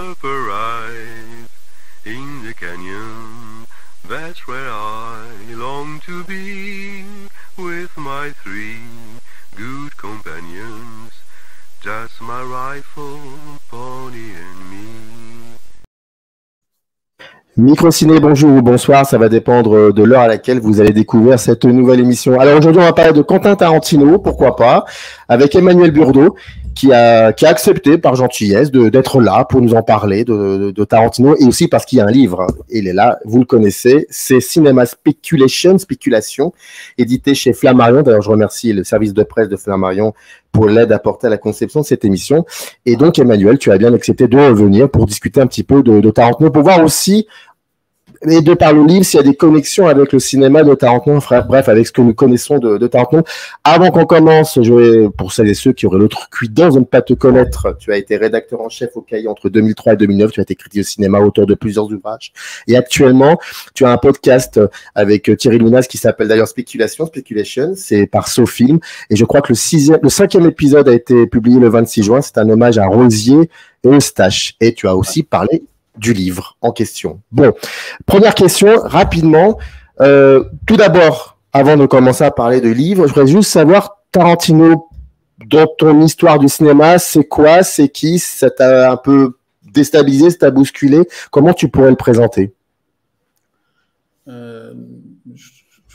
up arrive in the canyon. That's where I long to be with my three good companions. Just my rifle, pony and me. Microciné, bonjour ou bonsoir, ça va dépendre de l'heure à laquelle vous allez découvrir cette nouvelle émission. Alors aujourd'hui, on va parler de Quentin Tarantino, pourquoi pas, avec Emmanuel Burdeau, qui a accepté par gentillesse d'être là pour nous en parler de Tarantino, et aussi parce qu'il y a un livre, il est là, vous le connaissez, c'est Cinema Spéculation, édité chez Flammarion. D'ailleurs, je remercie le service de presse de Flammarion pour l'aide apportée à la conception de cette émission. Et donc, Emmanuel, tu as bien accepté de revenir pour discuter un petit peu de Tarantino, pour voir aussi, et de par le livre, s'il y a des connexions avec le cinéma de Tarantino, bref, avec ce que nous connaissons de Tarantino. Avant qu'on commence, pour celles et ceux qui auraient l'autre cuidance de ne pas te connaître, tu as été rédacteur en chef au Cahier entre 2003 et 2009, tu as été critique de cinéma, auteur de plusieurs ouvrages. Et actuellement, tu as un podcast avec Thierry Lounas qui s'appelle d'ailleurs Speculation, c'est par SoFilm. Et je crois que le 5e épisode a été publié le 26 juin. C'est un hommage à Rosier et Eustache. Et tu as aussi parlé du livre en question. Bon, première question, rapidement. Tout d'abord, avant de commencer à parler de livre, je voudrais juste savoir, Tarantino, dans ton histoire du cinéma, c'est quoi, c'est qui, ça t'a un peu déstabilisé, ça t'a bousculé, comment tu pourrais le présenter? Je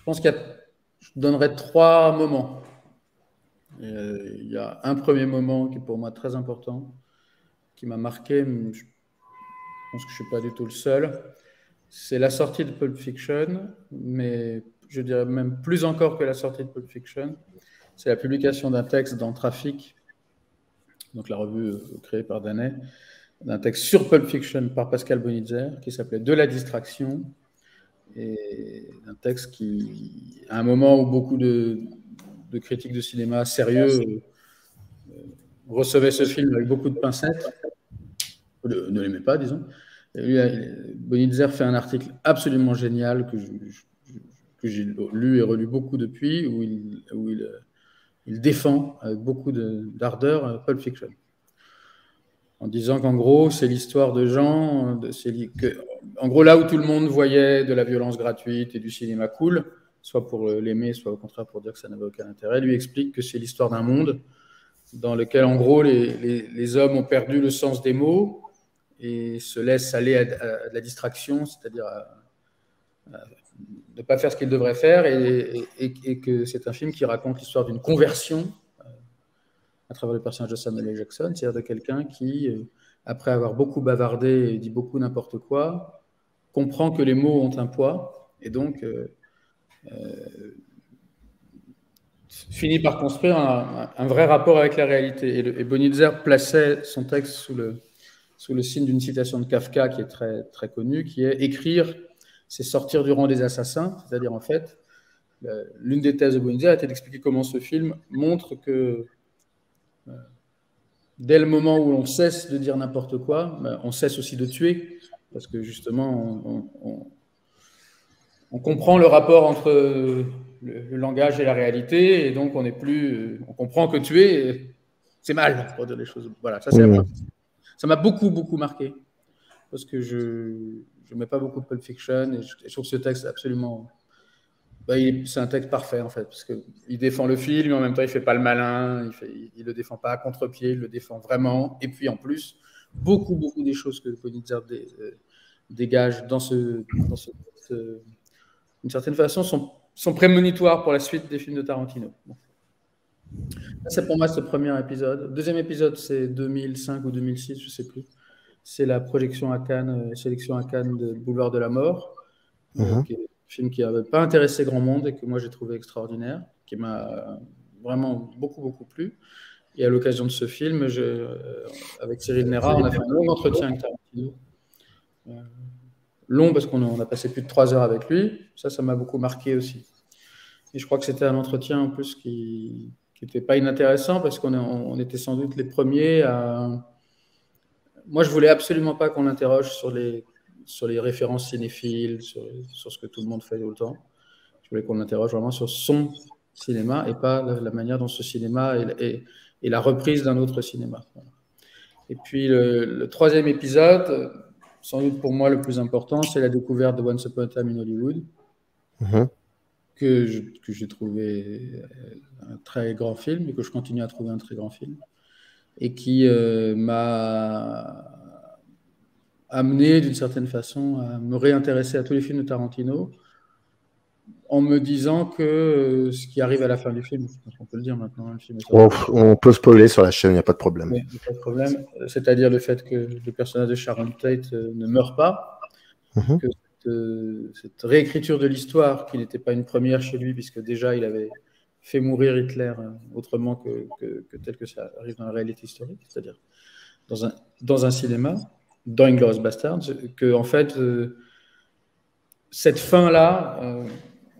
pense je donnerais 3 moments. Il y a un premier moment qui est pour moi très important, qui m'a marqué, je pense que je ne suis pas du tout le seul. C'est la sortie de Pulp Fiction, mais je dirais même plus encore que la sortie de Pulp Fiction. C'est la publication d'un texte dans Trafic, donc la revue créée par Danet, d'un texte sur Pulp Fiction par Pascal Bonitzer, qui s'appelait De la distraction, et un texte qui, à un moment où beaucoup de critiques de cinéma sérieux recevaient ce film avec beaucoup de pincettes, ne l'aimaient pas, disons. Bonitzer fait un article absolument génial que j'ai lu et relu beaucoup depuis, où il défend avec beaucoup d'ardeur Pulp Fiction, en disant qu'en gros, c'est l'histoire de gens, en gros, là où tout le monde voyait de la violence gratuite et du cinéma cool, soit pour l'aimer, soit au contraire pour dire que ça n'avait aucun intérêt, lui explique que c'est l'histoire d'un monde dans lequel, en gros, les hommes ont perdu le sens des mots et se laissent aller à de la distraction, c'est-à-dire à ne pas faire ce qu'ils devraient faire, et que c'est un film qui raconte l'histoire d'une conversion à travers le personnage de Samuel L. Jackson, c'est-à-dire de quelqu'un qui, après avoir beaucoup bavardé et dit beaucoup n'importe quoi, comprend que les mots ont un poids, et donc finit par construire un vrai rapport avec la réalité. Et Bonitzer plaçait son texte sous le signe d'une citation de Kafka qui est très, très connue, qui est « Écrire, c'est sortir du rang des assassins », c'est-à-dire en fait, l'une des thèses de Bonitzer était d'expliquer comment ce film montre que dès le moment où l'on cesse de dire n'importe quoi, on cesse aussi de tuer, parce que justement, on comprend le rapport entre le langage et la réalité, et donc on comprend que tuer, c'est mal, pour dire les choses. Voilà, ça c'est la première. Ça m'a beaucoup, beaucoup marqué, parce que je n'aimais pas beaucoup Pulp Fiction, et je trouve ce texte absolument... c'est un texte parfait, en fait, parce qu'il défend le film, mais en même temps, il ne fait pas le malin, il ne le défend pas à contre-pied, il le défend vraiment. Et puis, en plus, beaucoup, beaucoup des choses que Bonitzer dégage dans ce texte, d'une certaine façon, sont prémonitoires pour la suite des films de Tarantino. Bon. C'est pour moi ce premier épisode. Le deuxième épisode, c'est 2005 ou 2006, je ne sais plus. C'est la projection à Cannes, sélection à Cannes de Boulevard de la Mort, qui est un film qui n'avait pas intéressé grand monde et que moi j'ai trouvé extraordinaire, qui m'a vraiment beaucoup, beaucoup plu. Et à l'occasion de ce film, avec Cyril Nera, on a fait un long entretien avec Tarantino. Long parce qu'on a passé plus de 3 heures avec lui. Ça m'a beaucoup marqué aussi. Et je crois que c'était un entretien en plus qui n'était pas inintéressant parce qu'on était sans doute les premiers à... Moi, je voulais absolument pas qu'on l'interroge sur les références cinéphiles, sur ce que tout le monde fait tout le temps. Je voulais qu'on l'interroge vraiment sur son cinéma et pas la manière dont ce cinéma est la reprise d'un autre cinéma. Voilà. Et puis le troisième épisode, sans doute pour moi le plus important, c'est la découverte de Once Upon a Time in Hollywood, que j'ai trouvé un très grand film et que je continue à trouver un très grand film, et qui m'a amené d'une certaine façon à me réintéresser à tous les films de Tarantino, en me disant que ce qui arrive à la fin du film, je pense qu'on peut le dire maintenant, le film est on peut spoiler sur la chaîne, il n'y a pas de problème. Oui, il n'y a pas de problème. C'est-à-dire le fait que le personnage de Sharon Tate ne meurt pas, que cette réécriture de l'histoire, qui n'était pas une première chez lui, puisque déjà il avait fait mourir Hitler autrement que tel que ça arrive dans la réalité historique, c'est-à-dire dans un cinéma, dans Inglourious Basterds, que en fait cette fin-là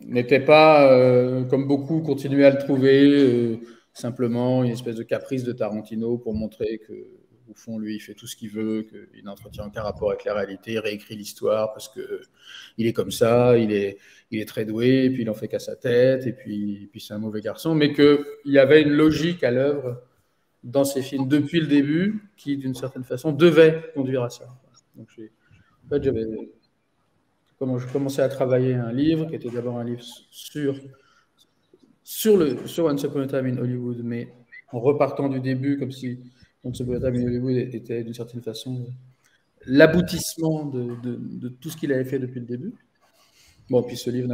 n'était pas, comme beaucoup continuaient à le trouver, simplement une espèce de caprice de Tarantino pour montrer que, au fond, lui, il fait tout ce qu'il veut, qu'il n'entretient aucun rapport avec la réalité, il réécrit l'histoire parce qu'il est comme ça, il est très doué, et puis il n'en fait qu'à sa tête, et puis c'est un mauvais garçon, mais qu'il y avait une logique à l'œuvre dans ces films depuis le début qui, d'une certaine façon, devait conduire à ça. Donc, en fait, je commençais à travailler un livre qui était d'abord un livre sur Once Upon a Time in Hollywood, mais en repartant du début, comme si Once Upon a Time in Hollywood était d'une certaine façon l'aboutissement de tout ce qu'il avait fait depuis le début. Bon, puis ce livre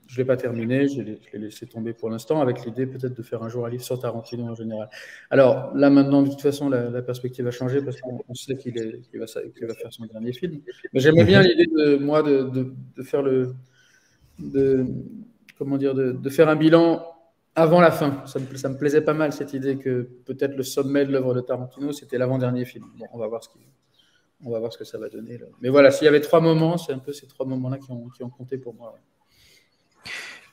je ne l'ai pas terminé, je l'ai laissé tomber pour l'instant, avec l'idée peut-être de faire un jour un livre sur Tarantino en général. Alors là, maintenant, de toute façon, la perspective a changé parce qu'on sait qu'il va faire son dernier film. Mais j'aimais bien l'idée de faire de faire un bilan avant la fin. Ça me plaisait pas mal, cette idée que peut-être le sommet de l'œuvre de Tarantino, c'était l'avant-dernier film. Bon, on va voir ce que ça va donner, là. Mais voilà, s'il y avait 3 moments, c'est un peu ces 3 moments-là qui ont compté pour moi. Ouais.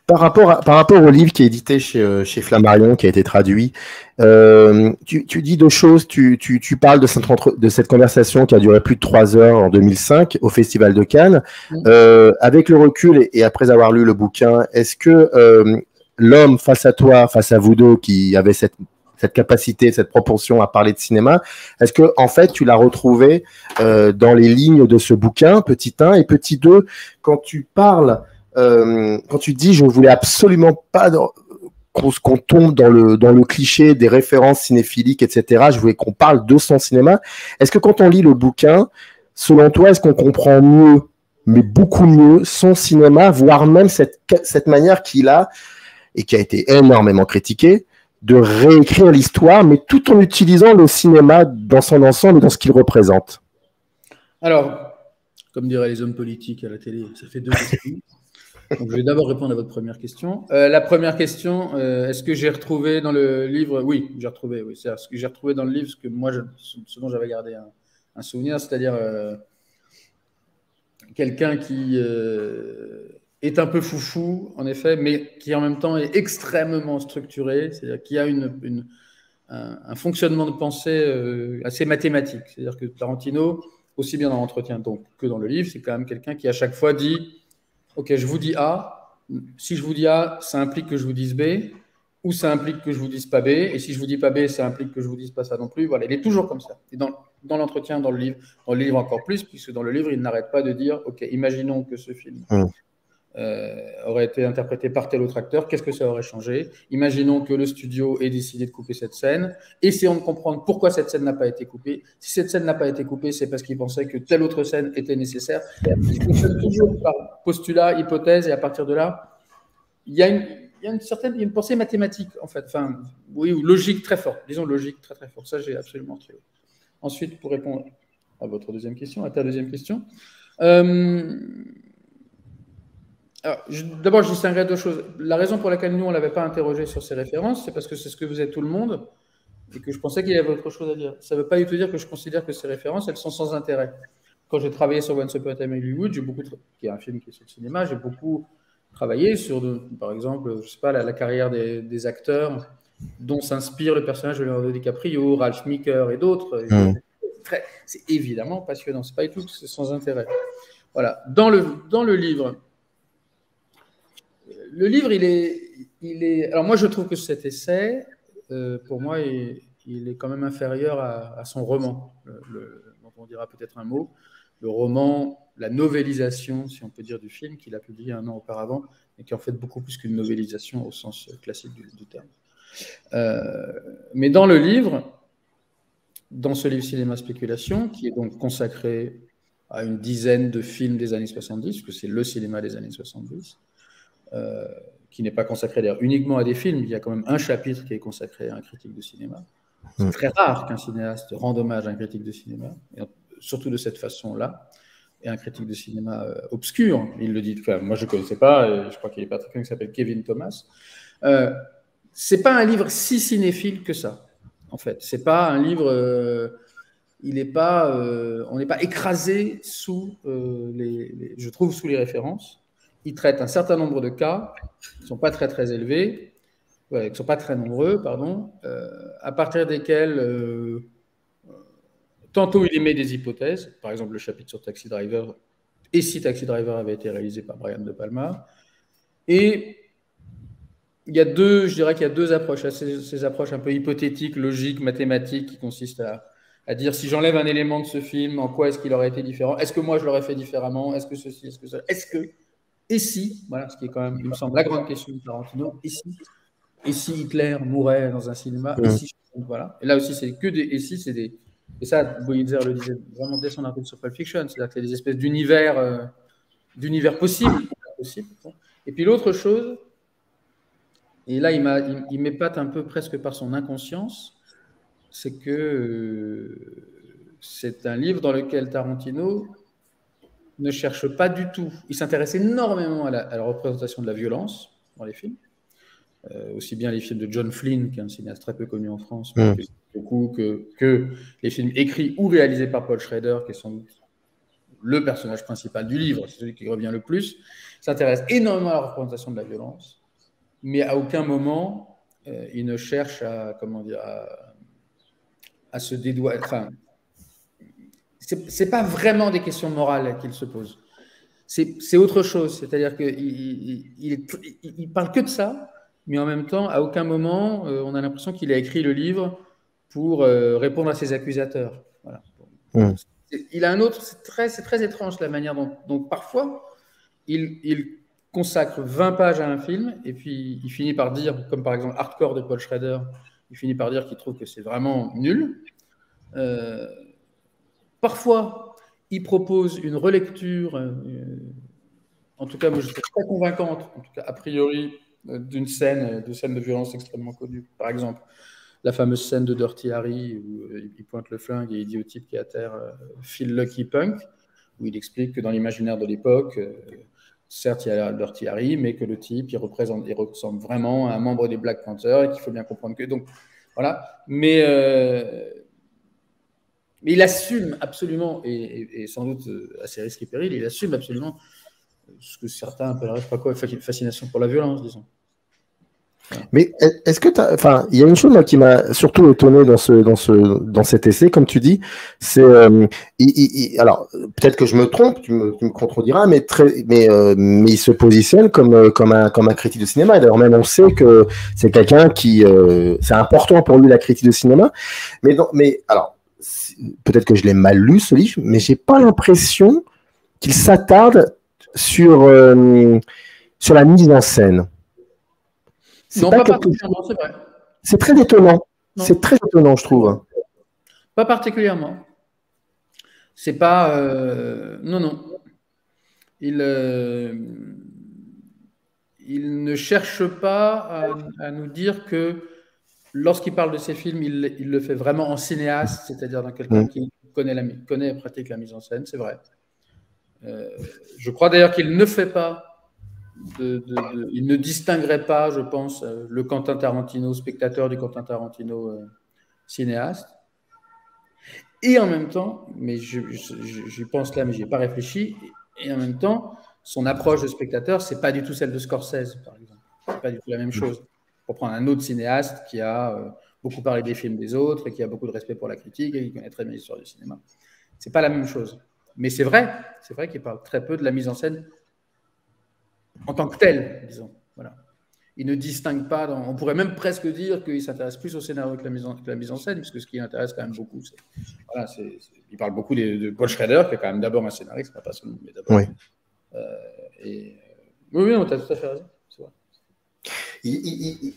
Par rapport au livre qui est édité chez Flammarion, qui a été traduit, tu dis 2 choses. Tu parles de cette conversation qui a duré plus de 3 heures en 2005 au Festival de Cannes. Avec le recul et après avoir lu le bouquin, est-ce que l'homme face à toi, face à vous deux, qui avait cette capacité, cette propension à parler de cinéma, est-ce que en fait tu l'as retrouvé dans les lignes de ce bouquin, petit 1, et petit 2, quand tu parles, quand tu dis je voulais absolument pas qu'on tombe dans le cliché des références cinéphiliques, etc. Je voulais qu'on parle de son cinéma. Est-ce que quand on lit le bouquin, selon toi, est-ce qu'on comprend mieux, mais beaucoup mieux, son cinéma, voire même cette manière qu'il a, et qui a été énormément critiquée, de réécrire l'histoire, mais tout en utilisant le cinéma dans son ensemble et dans ce qu'il représente? Alors, comme diraient les hommes politiques à la télé, ça fait 2 questions. Donc, je vais d'abord répondre à votre première question. La première question, est-ce que j'ai retrouvé dans le livre? Oui, j'ai retrouvé. Oui, c'est ce que j'ai retrouvé dans le livre, ce dont j'avais gardé un souvenir, c'est-à-dire quelqu'un qui est un peu foufou, en effet, mais qui en même temps est extrêmement structuré, c'est-à-dire qui a un fonctionnement de pensée assez mathématique. C'est-à-dire que Tarantino, aussi bien dans l'entretien que dans le livre, c'est quand même quelqu'un qui à chaque fois dit « Ok, je vous dis A, si je vous dis A, ça implique que je vous dise B, ou ça implique que je vous dise pas B, et si je vous dis pas B, ça implique que je vous dise pas ça non plus. » Voilà, il est toujours comme ça. Et dans l'entretien, dans le livre encore plus, puisque dans le livre, il n'arrête pas de dire « Ok, imaginons que ce film aurait été interprété par tel autre acteur, qu'est-ce que ça aurait changé? Imaginons que le studio ait décidé de couper cette scène, essayons de comprendre pourquoi cette scène n'a pas été coupée. Si cette scène n'a pas été coupée, c'est parce qu'il pensait que telle autre scène était nécessaire. Il fonctionne toujours par postulat, hypothèse, et à partir de là, il y a une pensée mathématique, en fait, enfin, oui, ou logique très forte, disons logique très très forte. Ça, j'ai absolument trouvé. Ensuite, pour répondre à votre deuxième question, à ta deuxième question, d'abord, je distinguerai 2 choses. La raison pour laquelle nous, on ne l'avait pas interrogé sur ces références, c'est parce que c'est ce que faisait tout le monde et que je pensais qu'il y avait autre chose à dire. Ça ne veut pas du tout dire que je considère que ces références, elles sont sans intérêt. Quand j'ai travaillé sur Once Upon a Time in Hollywood, qui est un film qui est sur le cinéma, j'ai beaucoup travaillé sur, par exemple, je sais pas, la carrière des acteurs dont s'inspire le personnage de Leonardo DiCaprio, Ralph Meeker et d'autres. C'est évidemment passionnant. C'est pas du tout que c'est sans intérêt. Voilà. Dans le livre, il est. Alors moi, je trouve que cet essai, pour moi, il est quand même inférieur à son roman, dont on dira peut-être un mot. Le roman, la novélisation, si on peut dire, du film, qu'il a publié 1 an auparavant, et qui est en fait beaucoup plus qu'une novélisation au sens classique du terme. Mais dans le livre, dans ce livre Cinéma Spéculation, qui est donc consacré à une dizaine de films des années 70, parce que c'est le cinéma des années 70, qui n'est pas consacré d'ailleurs uniquement à des films, il y a quand même un chapitre qui est consacré à un critique de cinéma. C'est très rare qu'un cinéaste rende hommage à un critique de cinéma, et surtout de cette façon-là, et un critique de cinéma obscur. Il le dit, enfin, moi je ne connaissais pas, et je crois qu'il y a pas quelqu'un qui s'appelle Kevin Thomas. C'est pas un livre si cinéphile que ça, en fait. C'est pas un livre... il n'est pas, on n'est pas écrasé sous je trouve, sous les références. Il traite un certain nombre de cas qui ne sont pas très élevés, qui ne sont pas très nombreux, pardon, à partir desquels tantôt il émet des hypothèses, par exemple le chapitre sur Taxi Driver, et si Taxi Driver avait été réalisé par Brian De Palma. Et il y a je dirais qu'il y a deux approches, ces approches un peu hypothétiques, logiques, mathématiques, qui consistent à dire si j'enlève un élément de ce film, en quoi est-ce qu'il aurait été différent? Est-ce que moi je l'aurais fait différemment? Est-ce que ceci? Est-ce que ça? Est-ce que? Et si? Voilà, ce qui est quand même, il me semble, la grande question de Tarantino. Et si Hitler mourait dans un cinéma? Et si? Voilà. Et là aussi, c'est que des. Et si, c'est des. Et ça, Boyitzer le disait vraiment dès son article sur Pulp Fiction, c'est-à-dire qu'il y a des espèces d'univers possibles. Et puis l'autre chose, et là, il m'épate un peu presque par son inconscience, c'est que c'est un livre dans lequel Tarantino ne cherche pas du tout. Il s'intéresse énormément à la représentation de la violence dans les films, aussi bien les films de John Flynn, qui est un cinéaste très peu connu en France, que les films écrits ou réalisés par Paul Schrader, qui est sans doute le personnage principal du livre, c'est celui qui revient le plus. Il s'intéresse énormément à la représentation de la violence, mais à aucun moment il ne cherche à se dédouaner. Enfin, c'est pas vraiment des questions morales qu'il se pose. C'est autre chose. C'est-à-dire qu'il parle que de ça, mais en même temps, à aucun moment, on a l'impression qu'il a écrit le livre pour répondre à ses accusateurs. Voilà. Il a un autre. C'est très étrange la manière dont parfois il consacre 20 pages à un film et puis il finit par dire, comme par exemple Hardcore de Paul Schrader, il finit par dire qu'il trouve que c'est vraiment nul. Parfois, il propose une relecture, en tout cas, moi je suis très convaincante, en tout cas a priori, d'une scène de violence extrêmement connue. Par exemple, la fameuse scène de Dirty Harry où il pointe le flingue et il dit au type qui est à terre Feel Lucky Punk, où il explique que dans l'imaginaire de l'époque, certes il y a Dirty Harry, mais que le type il ressemble vraiment à un membre des Black Panthers et qu'il faut bien comprendre que. Donc voilà, mais il assume absolument, et sans doute à ses risques et périls, il assume absolument ce que certains appelleraient, je sais pas quoi, fascination pour la violence, disons. Voilà. Mais est-ce que il y a une chose qui m'a surtout étonné dans cet essai, comme tu dis, c'est alors peut-être que je me trompe, tu me contrediras, mais il se positionne comme un critique de cinéma. D'ailleurs même on sait que c'est quelqu'un qui c'est important pour lui la critique de cinéma, mais alors peut-être que je l'ai mal lu ce livre, mais j'ai pas l'impression qu'il s'attarde sur la mise en scène. Non, pas particulièrement, c'est vrai. C'est très étonnant. Non. C'est très étonnant, je trouve. Pas particulièrement. C'est pas... Non. Il ne cherche pas à nous dire que lorsqu'il parle de ses films, il le fait vraiment en cinéaste, c'est-à-dire dans quelqu'un qui connaît et pratique la mise en scène, c'est vrai. Je crois d'ailleurs qu'il ne fait pas il ne distinguerait pas, je pense, le Quentin Tarantino spectateur du Quentin Tarantino cinéaste. Et en même temps, mais j'y pense là, mais j'y ai pas réfléchi, et en même temps, son approche de spectateur, c'est pas du tout celle de Scorsese, par exemple. C'est pas du tout la même chose. Pour prendre un autre cinéaste qui a beaucoup parlé des films des autres et qui a beaucoup de respect pour la critique et qui connaît très bien l'histoire du cinéma. C'est pas la même chose. Mais c'est vrai qu'il parle très peu de la mise en scène en tant que telle, disons. Voilà. il ne distingue pas. On pourrait même presque dire qu'il s'intéresse plus au scénario que la mise en scène, puisque ce qui l'intéresse quand même beaucoup, il parle beaucoup de Paul Schrader, qui est quand même d'abord un scénariste, pas seulement, mais d'abord. Oui. Oui, tu as tout à fait raison.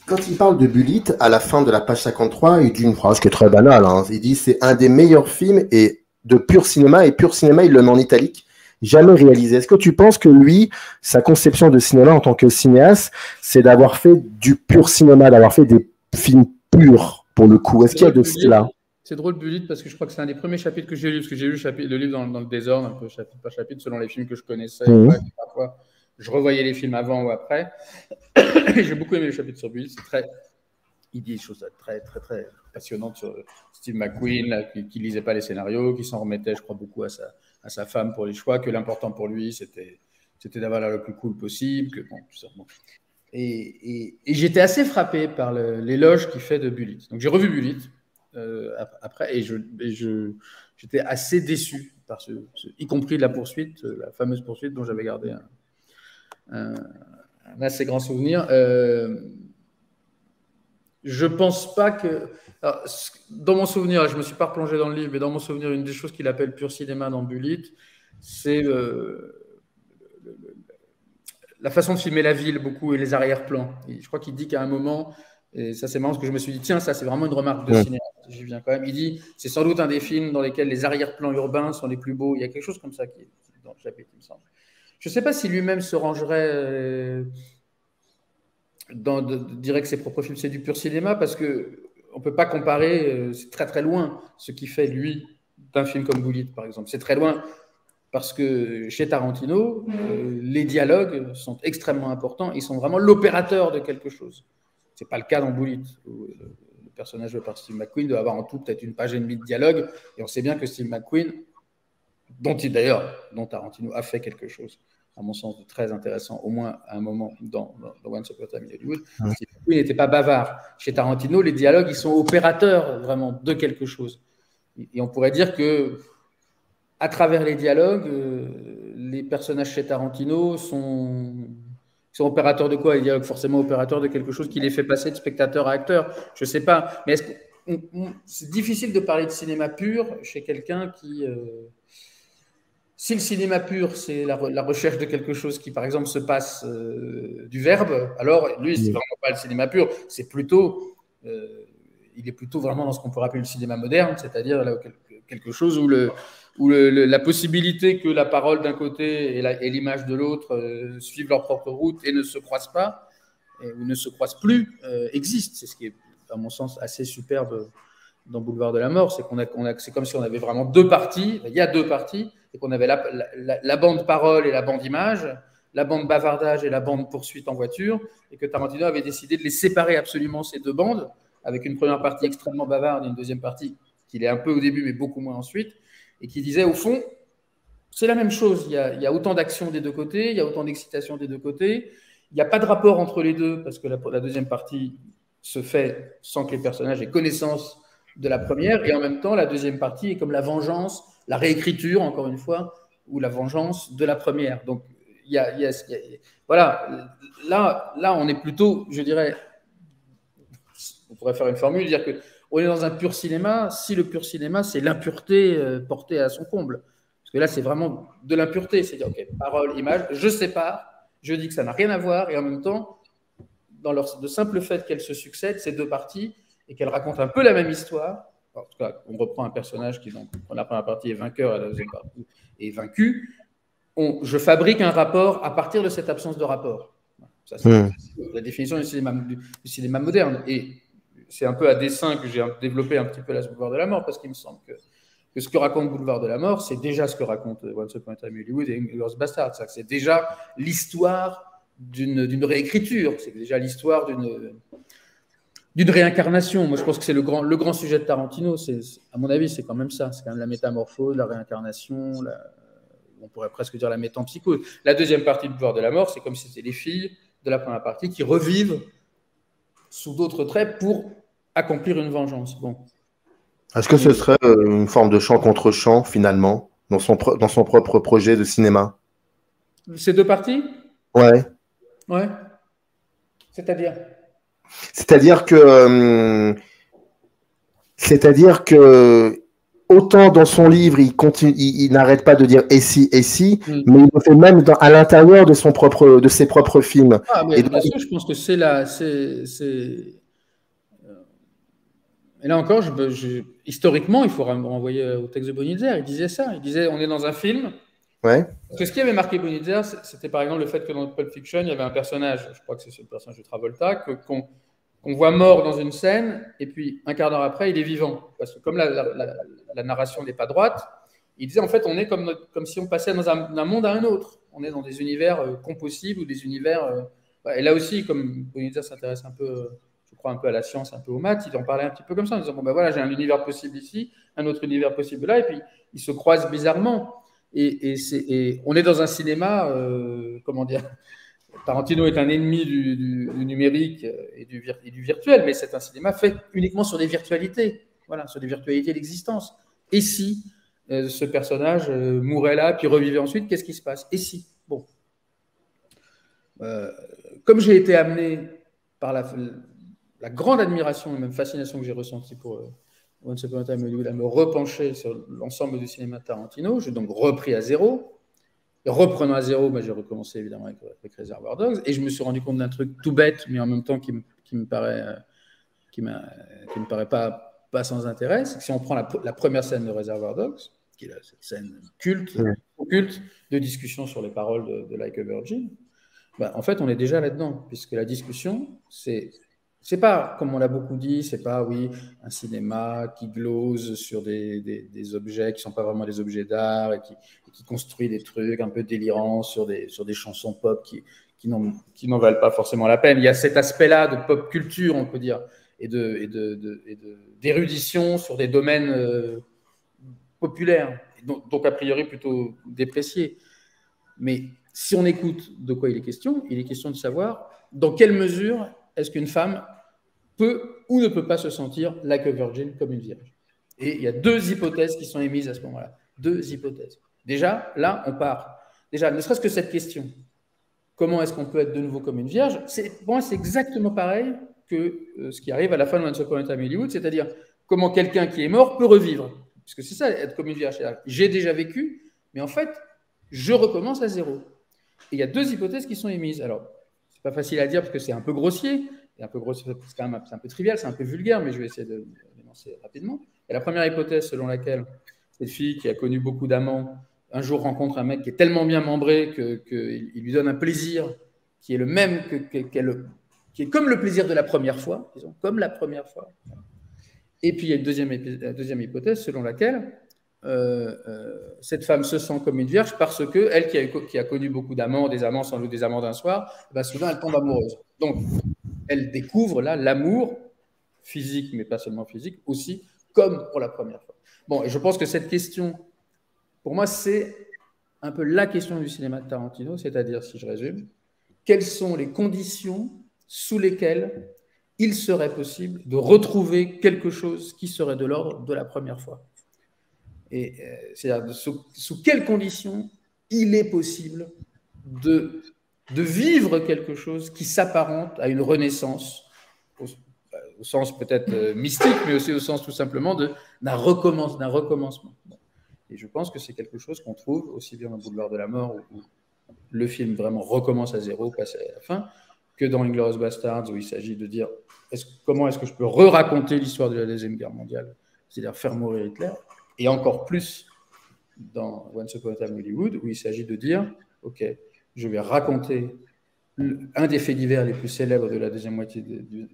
Quand il parle de Bullitt, à la fin de la page 53, il dit une phrase qui est très banale. Hein. Il dit c'est un des meilleurs films et de pur cinéma, et pur cinéma, il le met en italique, jamais réalisé. Est-ce que tu penses que lui, sa conception de cinéma en tant que cinéaste, c'est d'avoir fait du pur cinéma, d'avoir fait des films purs, pour le coup? Est-ce qu'il y a de cela? C'est drôle, Bullitt, parce que je crois que c'est un des premiers chapitres que j'ai lu, parce que j'ai lu le livre dans le désordre, un peu chapitre par chapitre, selon les films que je connaissais. Parfois, je revoyais les films avant ou après. J'ai beaucoup aimé le chapitre sur Bullitt. Il dit des choses très, très, très passionnantes sur Steve McQueen, là, qui lisait pas les scénarios, qui s'en remettait, je crois, beaucoup à sa femme pour les choix, que l'important pour lui, c'était d'avoir l'air le plus cool possible. Que, bon, tout ça, bon. Et j'étais assez frappé par l'éloge qu'il fait de Bullitt. Donc j'ai revu Bullitt après, et j'étais assez déçu par y compris de la poursuite, la fameuse poursuite dont j'avais gardé un assez grand souvenir. Je pense pas que... Alors, dans mon souvenir, je ne me suis pas replongé dans le livre, mais dans mon souvenir, une des choses qu'il appelle pur cinéma dans Bullitt, c'est la façon de filmer la ville beaucoup et les arrière-plans. Et je crois qu'il dit qu'à un moment, et ça c'est marrant parce que je me suis dit, tiens, ça c'est vraiment une remarque de cinéma. J'y viens quand même. Il dit, c'est sans doute un des films dans lesquels les arrière-plans urbains sont les plus beaux. Il y a quelque chose comme ça qui est dans le chapitre, il me semble. Je ne sais pas si lui-même se rangerait... dirait que ses propres films, c'est du pur cinéma, parce qu'on ne peut pas comparer, c'est très très loin ce qu'il fait, lui, d'un film comme Bullitt, par exemple. C'est très loin parce que chez Tarantino, les dialogues sont extrêmement importants, ils sont vraiment l'opérateur de quelque chose. Ce n'est pas le cas dans Bullitt, où le personnage joué par Steve McQueen doit avoir en tout peut-être une page et demie de dialogue, et on sait bien que Steve McQueen, dont Tarantino a fait quelque chose, à mon sens, de très intéressant, au moins à un moment dans Once Upon a Time in Hollywood. Steve McQueen n'était pas bavard. Chez Tarantino, les dialogues, ils sont opérateurs vraiment de quelque chose. Et on pourrait dire que, à travers les dialogues, les personnages chez Tarantino sont opérateurs de quoi? Les dialogues, forcément opérateurs de quelque chose qui les fait passer de spectateur à acteur. Je ne sais pas. Mais c'est difficile de parler de cinéma pur chez quelqu'un qui... Si le cinéma pur, c'est la recherche de quelque chose qui, par exemple, se passe du verbe, alors lui, c'est vraiment pas le cinéma pur. C'est plutôt, il est plutôt vraiment dans ce qu'on pourrait appeler le cinéma moderne, c'est-à-dire quelque chose où la possibilité que la parole d'un côté et l'image de l'autre suivent leur propre route et ne se croisent pas, ou ne se croisent plus, existe. C'est ce qui est, à mon sens, assez superbe dans Boulevard de la Mort, c'est comme si on avait vraiment deux parties, il y a deux parties, et qu'on avait la bande parole et la bande image, la bande bavardage et la bande poursuite en voiture, et que Tarantino avait décidé de les séparer absolument, ces deux bandes, avec une première partie extrêmement bavarde et une deuxième partie qui l'est un peu au début, mais beaucoup moins ensuite, et qui disait, au fond, c'est la même chose, il y a autant d'action des deux côtés, il y a autant d'excitation des deux côtés, il n'y a pas de rapport entre les deux, parce que la deuxième partie se fait sans que les personnages aient connaissance de la première, et en même temps, la deuxième partie est comme la vengeance, la réécriture, encore une fois, ou la vengeance de la première. Donc, voilà, là, on est plutôt, je dirais, on pourrait faire une formule, dire qu'on est dans un pur cinéma, si le pur cinéma, c'est l'impureté portée à son comble. Parce que là, c'est vraiment de l'impureté, c'est-à-dire, ok, parole, image, je sépare, je dis que ça n'a rien à voir, et en même temps, dans de simple fait qu'elles se succèdent, ces deux parties, et qu'elle raconte un peu la même histoire. En tout cas, on reprend un personnage qui, dans la première partie, est vainqueur et la deuxième partie est vaincu. Je fabrique un rapport à partir de cette absence de rapport. Ça, c'est la définition du cinéma moderne. Et c'est un peu à dessein que j'ai développé un petit peu la Boulevard de la Mort, parce qu'il me semble que ce que raconte Boulevard de la Mort, c'est déjà ce que raconte Once Upon a Time in Hollywood et Inglourious Basterds. C'est déjà l'histoire d'une réécriture. C'est déjà l'histoire d'une réincarnation. Moi, je pense que c'est le grand sujet de Tarantino. À mon avis, c'est quand même ça. C'est quand même la métamorphose, la réincarnation, on pourrait presque dire la métempsychose. La deuxième partie de Boulevard de la Mort, c'est comme si c'était les filles de la première partie qui revivent sous d'autres traits pour accomplir une vengeance. Bon. Est-ce que ce serait une forme de chant contre chant, finalement, dans son propre projet de cinéma? Ces deux parties? Ouais. Ouais. C'est-à-dire? C'est-à-dire que autant dans son livre, il n'arrête pas de dire et si, mais il le fait même à l'intérieur de ses propres films. Ah, mais bien sûr, je pense que c'est là. Et là encore, historiquement, il faut renvoyer au texte de Bonitzer. Il disait ça. Il disait on est dans un film. Ouais. Parce que ce qui avait marqué Bonitzer, c'était par exemple le fait que dans Pulp Fiction, il y avait un personnage, je crois que c'est le personnage de Travolta, qu'on voit mort dans une scène, et puis un quart d'heure après, il est vivant. Parce que comme la narration n'est pas droite, il disait en fait, on est comme si on passait d'un monde à un autre. On est dans des univers compossibles ou des univers. Et là aussi, comme Bonitzer s'intéresse un peu, je crois, un peu à la science, un peu aux maths, il en parlait un petit peu comme ça, en disant bon, ben voilà, j'ai un univers possible ici, un autre univers possible là, et puis ils se croisent bizarrement. Et on est dans un cinéma, comment dire, Tarantino est un ennemi du numérique et du virtuel, mais c'est un cinéma fait uniquement sur des virtualités, voilà, sur des virtualités d'existence. Et si ce personnage mourait là, puis revivait ensuite, qu'est-ce qui se passe? Et si? Bon. Comme j'ai été amené par la grande admiration et même fascination que j'ai ressentie pour Once Upon a Time in Hollywood, à me repencher sur l'ensemble du cinéma de Tarantino, j'ai donc repris à zéro. Et reprenant à zéro, j'ai recommencé évidemment avec Reservoir Dogs, et je me suis rendu compte d'un truc tout bête, mais en même temps qui me paraît pas sans intérêt. C'est que si on prend la première scène de Reservoir Dogs, qui est cette scène culte de discussion sur les paroles de Like a Virgin, en fait, on est déjà là-dedans, puisque la discussion, c'est pas, comme on l'a beaucoup dit, c'est pas, oui, un cinéma qui glose sur des objets qui sont pas vraiment des objets d'art et qui construit des trucs un peu délirants sur des chansons pop qui n'en valent pas forcément la peine. Il y a cet aspect-là de pop culture, on peut dire, et d'érudition sur des domaines populaires, donc a priori plutôt dépréciés. Mais si on écoute de quoi il est question de savoir dans quelle mesure est-ce qu'une femme peut ou ne peut pas se sentir like a virgin, comme une vierge. Et il y a deux hypothèses qui sont émises à ce moment-là. Deux hypothèses. Déjà, là, on part. Déjà, ne serait-ce que cette question, comment est-ce qu'on peut être de nouveau comme une vierge? Pour moi, c'est exactement pareil que ce qui arrive à la fin de Once Upon a Time in Hollywood, c'est-à-dire comment quelqu'un qui est mort peut revivre. Puisque c'est ça, être comme une vierge. J'ai déjà vécu, mais en fait, je recommence à zéro. Et il y a deux hypothèses qui sont émises. Alors, c'est pas facile à dire parce que c'est un peu grossier, c'est un peu trivial, c'est un peu vulgaire, mais je vais essayer de l'énoncer rapidement. Et la première hypothèse selon laquelle cette fille qui a connu beaucoup d'amants, un jour rencontre un mec qui est tellement bien membré qu'il lui donne un plaisir qui est le même qui est comme le plaisir de la première fois, disons, comme la première fois. Et puis il y a une deuxième hypothèse selon laquelle cette femme se sent comme une vierge parce que elle qui a connu beaucoup d'amants, des amants sans doute des amants d'un soir, soudain elle tombe amoureuse. Donc elle découvre là l'amour physique, mais pas seulement physique, aussi comme pour la première fois. Bon, et je pense que cette question, pour moi, c'est un peu la question du cinéma de Tarantino, c'est-à-dire, si je résume, quelles sont les conditions sous lesquelles il serait possible de retrouver quelque chose qui serait de l'ordre de la première fois. Et c'est-à-dire sous quelles conditions il est possible de vivre quelque chose qui s'apparente à une renaissance, au sens peut-être mystique, mais aussi au sens tout simplement d'un recommencement. Et je pense que c'est quelque chose qu'on trouve aussi bien dans Boulevard de la Mort, où le film vraiment recommence à zéro, passe à la fin, que dans Inglourious Basterds, où il s'agit de dire comment est-ce que je peux re-raconter l'histoire de la Deuxième Guerre mondiale, c'est-à-dire faire mourir Hitler, et encore plus dans Once Upon a Time in Hollywood, où il s'agit de dire, OK, je vais raconter un des faits divers les plus célèbres de la deuxième moitié du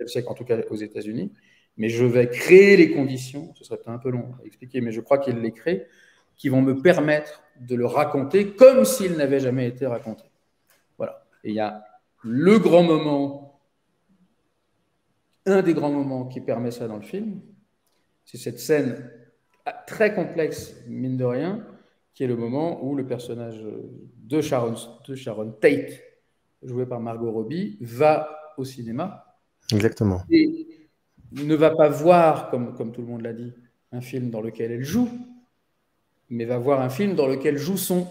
siècle, en tout cas aux États-Unis, mais je vais créer les conditions, ce serait un peu long à expliquer, mais je crois qu'il les crée, qui vont me permettre de le raconter comme s'il n'avait jamais été raconté. Voilà. Et il y a le grand moment, un des grands moments qui permet ça dans le film, c'est cette scène très complexe, mine de rien, qui est le moment où le personnage de Sharon Tate, joué par Margot Robbie, va au cinéma. Exactement. Et ne va pas voir, comme tout le monde l'a dit, un film dans lequel elle joue, mais va voir un film dans lequel joue son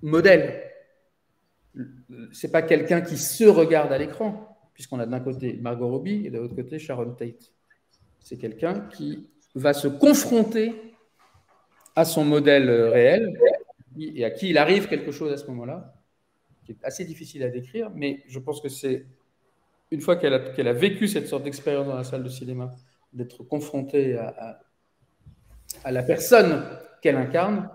modèle. c'est pas quelqu'un qui se regarde à l'écran, puisqu'on a d'un côté Margot Robbie et de l'autre côté Sharon Tate. C'est quelqu'un qui va se confronter à son modèle réel et à qui il arrive quelque chose à ce moment-là, qui est assez difficile à décrire, mais je pense que c'est une fois qu'elle a vécu cette sorte d'expérience dans la salle de cinéma, d'être confrontée à la personne qu'elle incarne,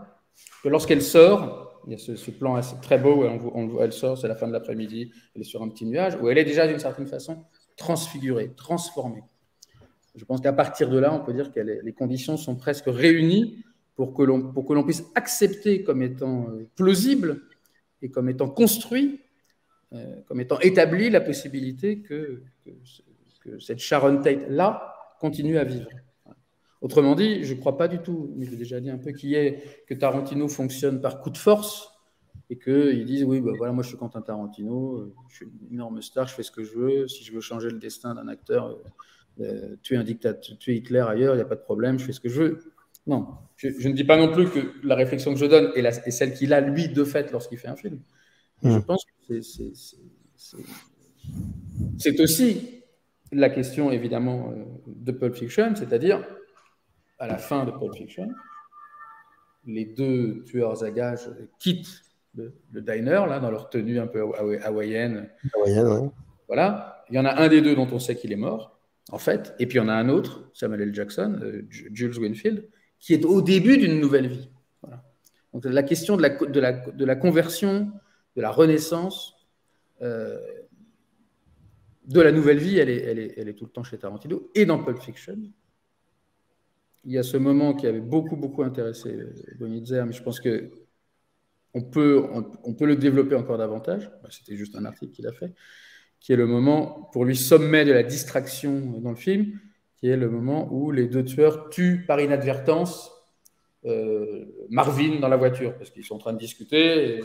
que lorsqu'elle sort, il y a ce plan assez, très beau où elle sort, c'est la fin de l'après-midi, elle est sur un petit nuage, où elle est déjà d'une certaine façon transfigurée, transformée. Je pense qu'à partir de là, on peut dire que les conditions sont presque réunies pour que l'on puisse accepter comme étant plausible et comme étant construit, comme étant établi la possibilité que cette Sharon Tate-là continue à vivre. Autrement dit, je ne crois pas du tout, mais je l'ai déjà dit un peu, que Tarantino fonctionne par coup de force et qu'ils disent, oui, ben voilà, moi je suis Quentin Tarantino, je suis une énorme star, je fais ce que je veux, si je veux changer le destin d'un acteur, tuer un dictateur, tuer Hitler ailleurs, il n'y a pas de problème, je fais ce que je veux. Non, je ne dis pas non plus que la réflexion que je donne est celle qu'il a, lui, de fait, lorsqu'il fait un film. Je pense que c'est aussi la question, évidemment, de Pulp Fiction, c'est-à-dire, à la fin de Pulp Fiction, les deux tueurs à gages quittent le diner, là, dans leur tenue un peu hawaïenne. Ouais. Voilà. Il y en a un des deux dont on sait qu'il est mort, en fait, et puis il y en a un autre, Samuel L. Jackson, Jules Winfield, qui est au début d'une nouvelle vie. Voilà. Donc la question de la conversion, de la renaissance, de la nouvelle vie, elle est tout le temps chez Tarantino. Et dans Pulp Fiction, il y a ce moment qui avait beaucoup intéressé Bonitzer, mais je pense qu'on peut le développer encore davantage. C'était juste un article qu'il a fait, qui est le moment, pour lui, sommet de la distraction dans le film, qui est le moment où les deux tueurs tuent par inadvertance Marvin dans la voiture, parce qu'ils sont en train de discuter, et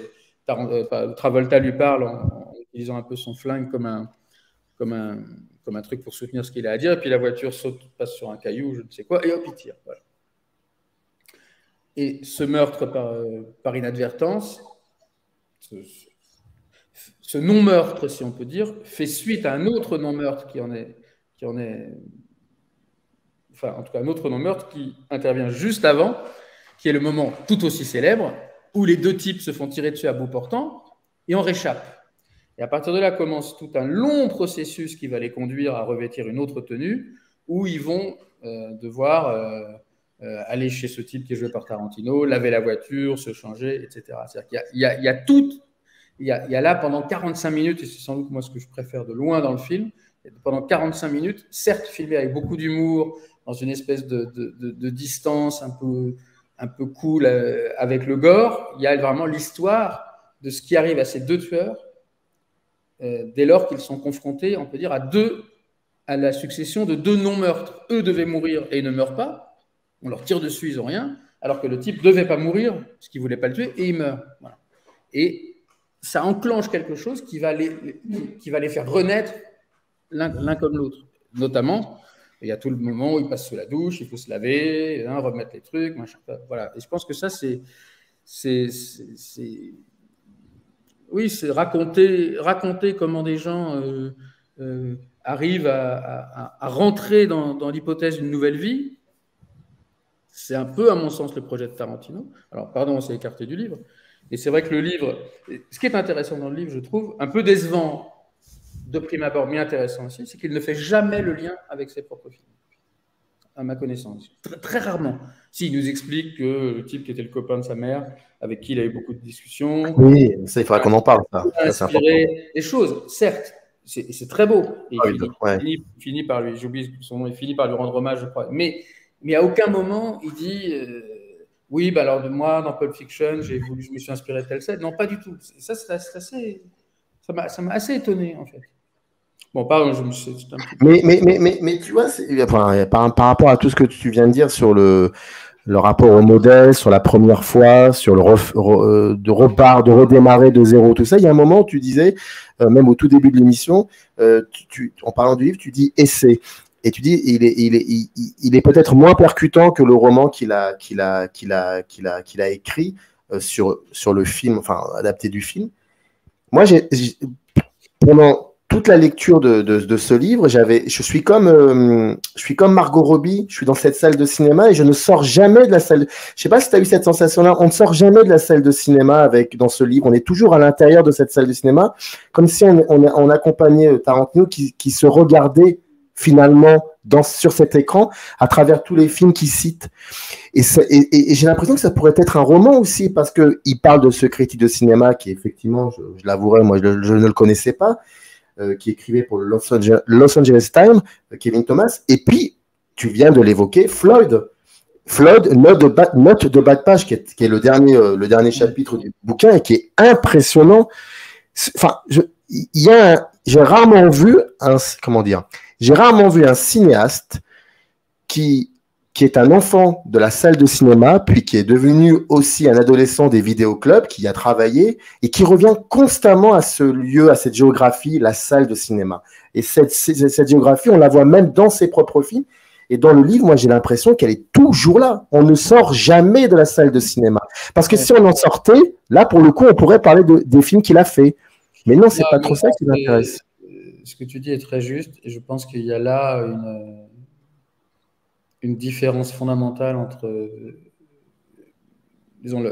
Travolta lui parle en utilisant un peu son flingue comme un truc pour soutenir ce qu'il a à dire, et puis la voiture passe sur un caillou, je ne sais quoi, et hop, il tire. Voilà. Et ce meurtre par inadvertance, ce non-meurtre, si on peut dire, fait suite à un autre non-meurtre enfin, en tout cas, un autre non-meurtre qui intervient juste avant, qui est le moment tout aussi célèbre, où les deux types se font tirer dessus à bout portant, et on réchappe. Et à partir de là commence tout un long processus qui va les conduire à revêtir une autre tenue, où ils vont devoir aller chez ce type qui est joué par Tarantino, laver la voiture, se changer, etc. C'est-à-dire qu'il y a là pendant 45 minutes, et c'est sans doute moi ce que je préfère de loin dans le film, pendant 45 minutes, certes filmé avec beaucoup d'humour, dans une espèce de distance un peu cool avec le gore, il y a vraiment l'histoire de ce qui arrive à ces deux tueurs dès lors qu'ils sont confrontés, on peut dire, à la succession de deux non-meurtres. Eux devaient mourir et ils ne meurent pas, on leur tire dessus, ils n'ont rien, alors que le type ne devait pas mourir, parce qu'il ne voulait pas le tuer, et il meurt. Voilà. Et ça enclenche quelque chose qui va les faire renaître l'un comme l'autre. Notamment, il y a tout le moment où ils passent sous la douche, il faut se laver, remettre les trucs, machin. Voilà. Et je pense que ça, c'est raconter comment des gens arrivent à rentrer dans l'hypothèse d'une nouvelle vie. C'est un peu, à mon sens, le projet de Tarantino. Alors, pardon, on s'est écarté du livre. Et c'est vrai que le livre, ce qui est intéressant dans le livre, je trouve, un peu décevant de prime abord, mais intéressant aussi, c'est qu'il ne fait jamais le lien avec ses propres films, à ma connaissance. Très rarement. Si, il nous explique que le type qui était le copain de sa mère, avec qui il a eu beaucoup de discussions. Oui, ça, il faudra qu'on en parle. Ça. A inspiré des choses, certes, c'est très beau. Et il finit par lui, j'oublie son nom, il finit par lui rendre hommage, je crois. Mais à aucun moment, il dit oui, bah alors de moi, dans Pulp Fiction, je me suis inspiré de telle scène. Non, pas du tout. Ça m'a assez étonné, en fait. Bon, pardon, mais tu vois, par rapport à tout ce que tu viens de dire sur le rapport au modèle, sur la première fois, sur le de redémarrer de zéro, tout ça, il y a un moment où tu disais, même au tout début de l'émission, en parlant du livre, tu dis essai. Et tu dis, il est peut-être moins percutant que le roman qu'il a écrit sur le film, enfin adapté du film. moi, pendant toute la lecture de ce livre, je suis comme Margot Robbie, je suis dans cette salle de cinéma et je ne sors jamais de la salle. Je sais pas si tu as eu cette sensation-là, on ne sort jamais de la salle de cinéma dans ce livre, on est toujours à l'intérieur de cette salle de cinéma, comme si on accompagnait Tarantino qui se regardait finalement sur cet écran à travers tous les films qu'il cite. Et j'ai l'impression que ça pourrait être un roman aussi, parce qu'il parle de ce critique de cinéma qui, effectivement, je l'avouerai, moi, je ne le connaissais pas, qui écrivait pour le Los Angeles Times, Kevin Thomas. Et puis, tu viens de l'évoquer, Floyd, Note de bas de page, qui est le dernier chapitre du bouquin et qui est impressionnant. Enfin, j'ai rarement vu un cinéaste qui est un enfant de la salle de cinéma, puis qui est devenu aussi un adolescent des vidéoclubs, qui y a travaillé, et qui revient constamment à ce lieu, à cette géographie, la salle de cinéma. Et cette géographie, on la voit même dans ses propres films. Et dans le livre, moi, j'ai l'impression qu'elle est toujours là. On ne sort jamais de la salle de cinéma. Parce que si on en sortait, là, pour le coup, on pourrait parler des films qu'il a fait. Mais non, c'est pas trop ça qui m'intéresse. Ce que tu dis est très juste. Et je pense qu'il y a là une différence fondamentale entre, disons,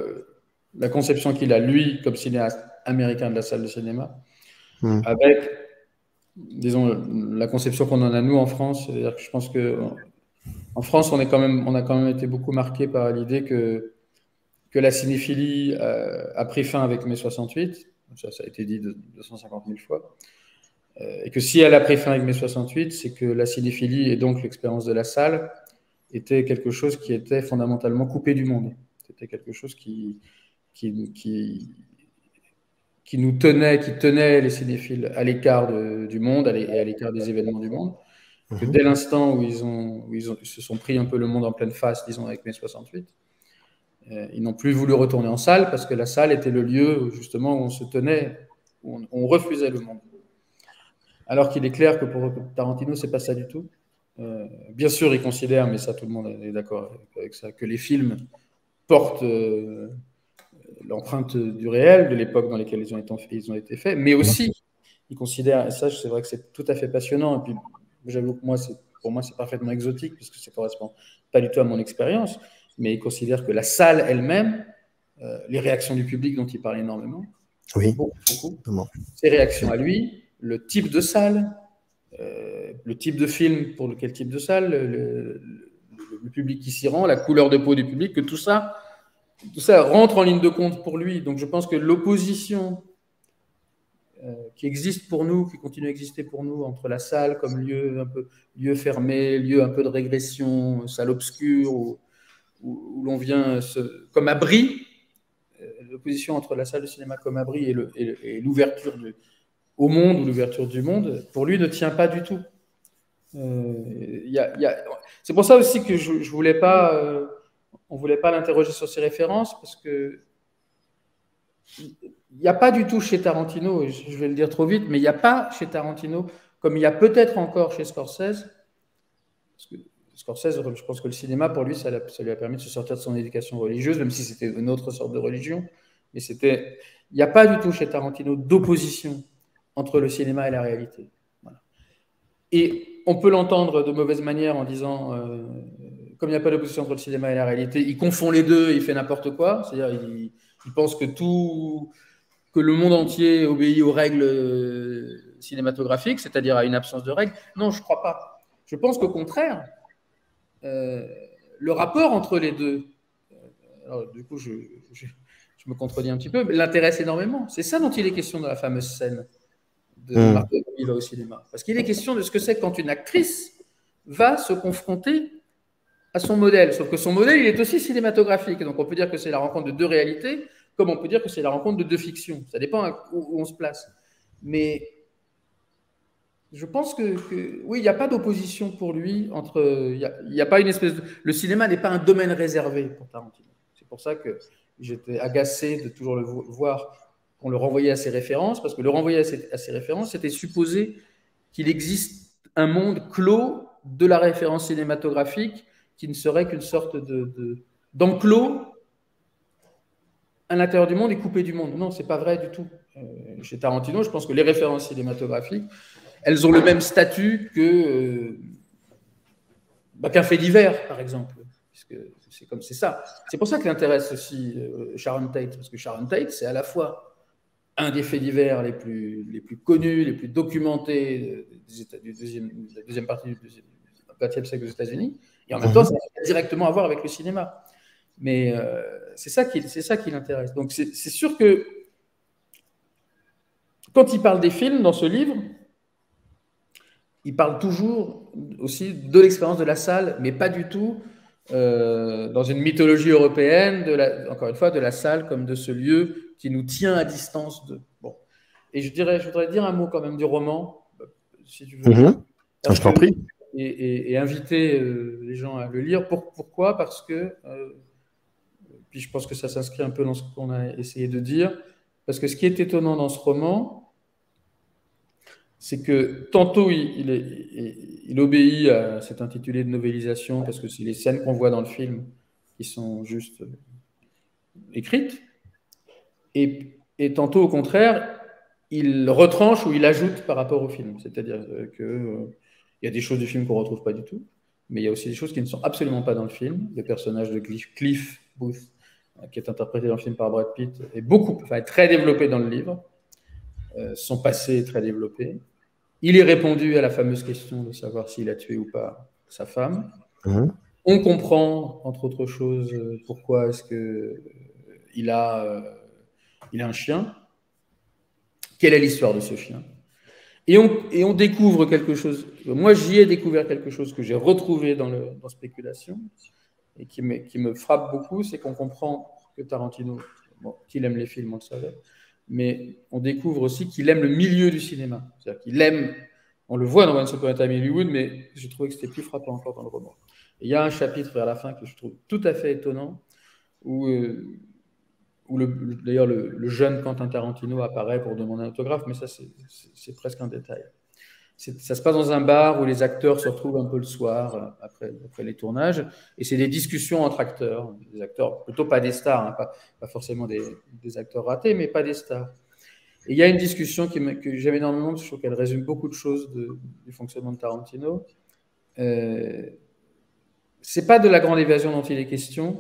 la conception qu'il a, lui, comme cinéaste américain de la salle de cinéma, avec, disons, la conception qu'on en a, nous, en France. C'est-à-dire que je pense qu'en France, on a quand même été beaucoup marqué par l'idée que la cinéphilie a pris fin avec mai 68. Ça a été dit 250 000 fois. Et que si elle a pris fin avec mai 68, c'est que la cinéphilie et donc l'expérience de la salle était quelque chose qui était fondamentalement coupé du monde. C'était quelque chose qui nous tenait, qui tenait les cinéphiles à l'écart du monde et à l'écart des événements du monde. Que dès l'instant où ils se sont pris un peu le monde en pleine face, disons, avec mai 68, ils n'ont plus voulu retourner en salle parce que la salle était le lieu justement où on se tenait, où on refusait le monde. Alors qu'il est clair que pour Tarantino, c'est pas ça du tout. Bien sûr, il considère, mais ça tout le monde est d'accord avec ça, que les films portent l'empreinte du réel, de l'époque dans laquelle ils ont été faits, mais aussi, il considère, et ça c'est vrai que c'est tout à fait passionnant, et puis j'avoue que pour moi c'est parfaitement exotique, puisque ça ne correspond pas du tout à mon expérience, mais il considère que la salle elle-même, les réactions du public dont il parle énormément, beaucoup, ses réactions à lui, le type de salle, le type de film pour quel type de salle, le public qui s'y rend, la couleur de peau du public, que tout ça rentre en ligne de compte pour lui. Donc je pense que l'opposition qui existe pour nous, qui continue à exister pour nous, entre la salle comme lieu fermé, lieu un peu de régression, salle obscure, où l'on vient comme abri, l'opposition entre la salle de cinéma comme abri et l'ouverture au monde ou l'ouverture du monde, pour lui, ne tient pas du tout. C'est pour ça aussi que je voulais pas, on ne voulait pas l'interroger sur ses références, parce que il n'y a pas du tout chez Tarantino, et je vais le dire trop vite, mais il n'y a pas chez Tarantino, comme il y a peut-être encore chez Scorsese, parce que Scorsese, je pense que le cinéma, pour lui, ça lui a permis de se sortir de son éducation religieuse, même si c'était une autre sorte de religion, mais il n'y a pas du tout chez Tarantino d'opposition entre le cinéma et la réalité. Voilà. Et on peut l'entendre de mauvaise manière en disant, comme il n'y a pas d'opposition entre le cinéma et la réalité, il confond les deux, il fait n'importe quoi. C'est-à-dire, il pense que le monde entier obéit aux règles cinématographiques, c'est-à-dire à une absence de règles. Non, je ne crois pas. Je pense qu'au contraire, le rapport entre les deux, alors du coup, je me contredis un petit peu, mais l'intéresse énormément. C'est ça dont il est question dans la fameuse scène de Margot Robbie va au cinéma. Parce qu'il est question de ce que c'est quand une actrice va se confronter à son modèle. Sauf que son modèle, il est aussi cinématographique. Donc on peut dire que c'est la rencontre de deux réalités, comme on peut dire que c'est la rencontre de deux fictions. Ça dépend où on se place. Mais je pense que oui, il n'y a pas d'opposition pour lui entre. Il y a pas une espèce de. Le cinéma n'est pas un domaine réservé pour Tarantino. C'est pour ça que j'étais agacé de toujours le voir qu'on le renvoyait à ses références, parce que le renvoyer à ses références, c'était supposer qu'il existe un monde clos de la référence cinématographique qui ne serait qu'une sorte d'enclos à l'intérieur du monde est coupé du monde. Non, c'est pas vrai du tout. Chez Tarantino, je pense que les références cinématographiques, elles ont le même statut qu'un fait divers, par exemple. Puisque c'est ça. C'est pour ça que l'intéresse aussi Sharon Tate, parce que Sharon Tate, c'est à la fois un des faits divers les plus connus, les plus documentés de la deuxième partie du XXe siècle aux États-Unis, et en même temps, ça a directement à voir avec le cinéma. Mais c'est ça qui l'intéresse. Donc c'est sûr que quand il parle des films dans ce livre, il parle toujours aussi de l'expérience de la salle, mais pas du tout dans une mythologie européenne, encore une fois, de la salle comme de ce lieu qui nous tient à distance de. Bon. Et je voudrais dire un mot quand même du roman, si tu veux. Je t'en prie. Et inviter les gens à le lire. Pourquoi ? Parce que, puis je pense que ça s'inscrit un peu dans ce qu'on a essayé de dire, parce que ce qui est étonnant dans ce roman, c'est que tantôt il obéit à cet intitulé de novélisation, parce que c'est les scènes qu'on voit dans le film qui sont juste écrites, et tantôt au contraire, il retranche ou il ajoute par rapport au film. C'est-à-dire qu'il y a des choses du film qu'on ne retrouve pas du tout, mais il y a aussi des choses qui ne sont absolument pas dans le film. Le personnage de Cliff Booth, qui est interprété dans le film par Brad Pitt, est très développé dans le livre. Son passé est très développé. Il est répondu à la fameuse question de savoir s'il a tué ou pas sa femme. On comprend, entre autres choses, pourquoi est-ce qu'il a un chien. Quelle est l'histoire de ce chien ? Et on découvre quelque chose. Moi, j'y ai découvert quelque chose que j'ai retrouvé dans Spéculation et qui me frappe beaucoup, c'est qu'on comprend que Tarantino, qu'il aime les films, on le savait, mais on découvre aussi qu'il aime le milieu du cinéma. C'est-à-dire qu'il aime, on le voit dans Once Upon a Time in Hollywood, mais j'ai trouvé que c'était plus frappant encore dans le roman. Et il y a un chapitre vers la fin que je trouve tout à fait étonnant, où d'ailleurs le jeune Quentin Tarantino apparaît pour demander un autographe, mais ça c'est presque un détail. Ça se passe dans un bar où les acteurs se retrouvent un peu le soir après les tournages, et c'est des discussions entre acteurs, des acteurs plutôt pas des stars, hein, pas forcément des acteurs ratés, mais pas des stars. Et il y a une discussion que j'aime énormément, parce que je trouve qu'elle résume beaucoup de choses du fonctionnement de Tarantino. C'est pas de La Grande Évasion dont il est question,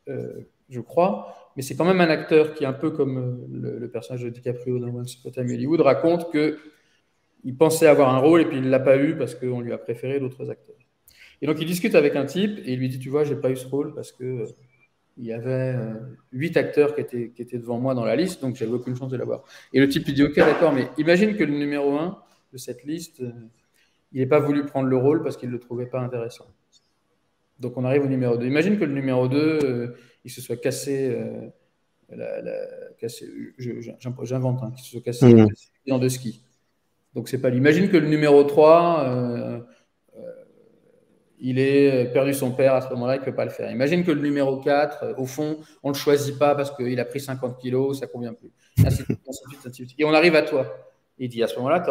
je crois, mais c'est quand même un acteur qui, un peu comme le personnage de DiCaprio dans Once Upon a Time in Hollywood, raconte qu'il pensait avoir un rôle et puis il ne l'a pas eu parce qu'on lui a préféré d'autres acteurs. Et donc il discute avec un type et il lui dit, tu vois, j'ai pas eu ce rôle parce que il y avait 8 acteurs qui étaient devant moi dans la liste, donc j'avais aucune chance de l'avoir. Et le type lui dit, ok, d'accord, mais imagine que le numéro 1 de cette liste, il n'ait pas voulu prendre le rôle parce qu'il ne le trouvait pas intéressant. Donc on arrive au numéro 2. Imagine que le numéro 2, il se soit cassé, j'invente, qu'il se soit cassé dans de ski. Donc c'est pas lui. Imagine que le numéro 3, il ait perdu son père à ce moment-là, il ne peut pas le faire. Imagine que le numéro 4, au fond, on ne le choisit pas parce qu'il a pris 50 kilos, ça ne convient plus. Ainsi de suite. Et on arrive à toi. Il dit, à ce moment-là,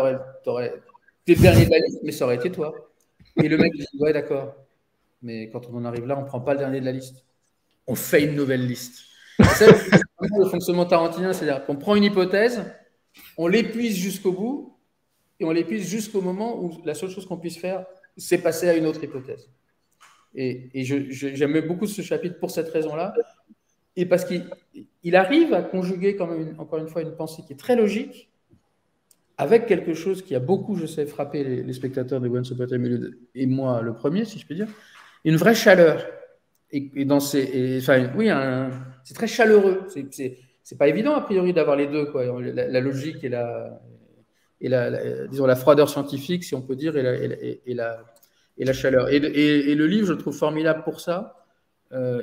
tu aurais été le dernier de la liste, mais ça aurait été toi. Et le mec dit, ouais, d'accord. Mais quand on en arrive là, on ne prend pas le dernier de la liste. On fait une nouvelle liste. C'est le fonctionnement tarantinien, c'est-à-dire qu'on prend une hypothèse, on l'épuise jusqu'au bout, et on l'épuise jusqu'au moment où la seule chose qu'on puisse faire, c'est passer à une autre hypothèse. Et j'aime beaucoup ce chapitre pour cette raison-là, et parce qu'il arrive à conjuguer quand même, encore une fois, une pensée qui est très logique, avec quelque chose qui a beaucoup, je sais, frappé les spectateurs de Once Upon a Time in Hollywood, et moi le premier, si je puis dire, une vraie chaleur. C'est très chaleureux. C'est pas évident, a priori, d'avoir les deux, quoi. La logique disons, la froideur scientifique, si on peut dire, et la chaleur. Et le livre, je le trouve formidable pour ça.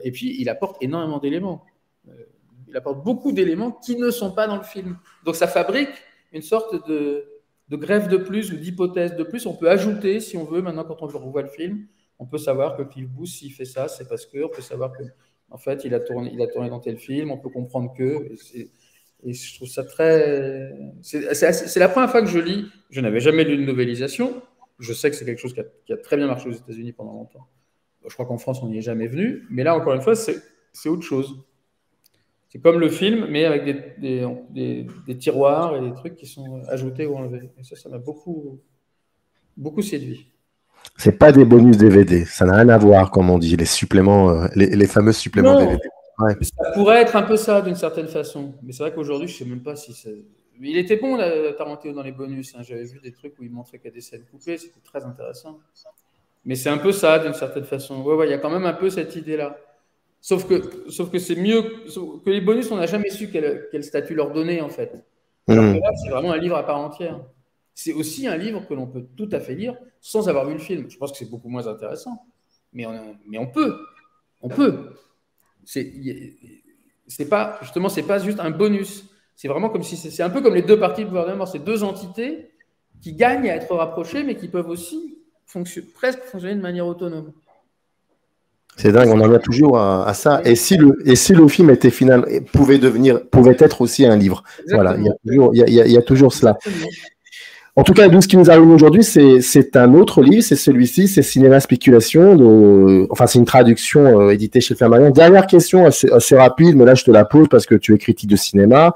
Et puis, il apporte énormément d'éléments. Il apporte beaucoup d'éléments qui ne sont pas dans le film. Donc, ça fabrique une sorte de greffe de plus ou d'hypothèse de plus. On peut ajouter, si on veut, maintenant, quand on revoit le film, on peut savoir que Cliff Booth, s'il fait ça, c'est parce que, on peut savoir que, en fait, il a tourné dans tel film, on peut comprendre que. Et je trouve ça très. C'est la première fois que je lis. Je n'avais jamais lu une novélisation. Je sais que c'est quelque chose qui a très bien marché aux États-Unis pendant longtemps. Je crois qu'en France, on n'y est jamais venu. Mais là, encore une fois, c'est autre chose. C'est comme le film, mais avec des tiroirs et des trucs qui sont ajoutés ou enlevés. Et ça m'a beaucoup séduit. C'est pas des bonus DVD, ça n'a rien à voir, comme on dit, les suppléments, les fameux suppléments Non, DVD. Ouais. ça pourrait être un peu ça d'une certaine façon. Mais c'est vrai qu'aujourd'hui, je ne sais même pas si c'est. Il était bon, Tarantino, dans les bonus. Hein. J'avais vu des trucs où il montrait qu'il y a des scènes coupées, c'était très intéressant. Mais c'est un peu ça d'une certaine façon. Ouais, il y a quand même un peu cette idée-là. Sauf que c'est mieux que les bonus, on n'a jamais su quel statut leur donner en fait. Alors que là, c'est vraiment un livre à part entière. C'est aussi un livre que l'on peut tout à fait lire sans avoir vu le film. Je pense que c'est beaucoup moins intéressant, mais on peut. C'est pas juste un bonus. C'est vraiment comme si c'est un peu comme les deux parties de pouvoir de mort. C'est deux entités qui gagnent à être rapprochées, mais qui peuvent aussi presque fonctionner de manière autonome. C'est dingue, on en vient toujours à ça. Et si le film était final, pouvait être aussi un livre. Exactement. Voilà, il y a toujours cela. Exactement. En tout cas, nous, ce qui nous arrive aujourd'hui, c'est un autre livre, c'est celui-ci, c'est Cinéma Spéculation. C'est une traduction éditée chez Flammarion. Dernière question assez rapide, mais là, je te la pose parce que tu es critique de cinéma.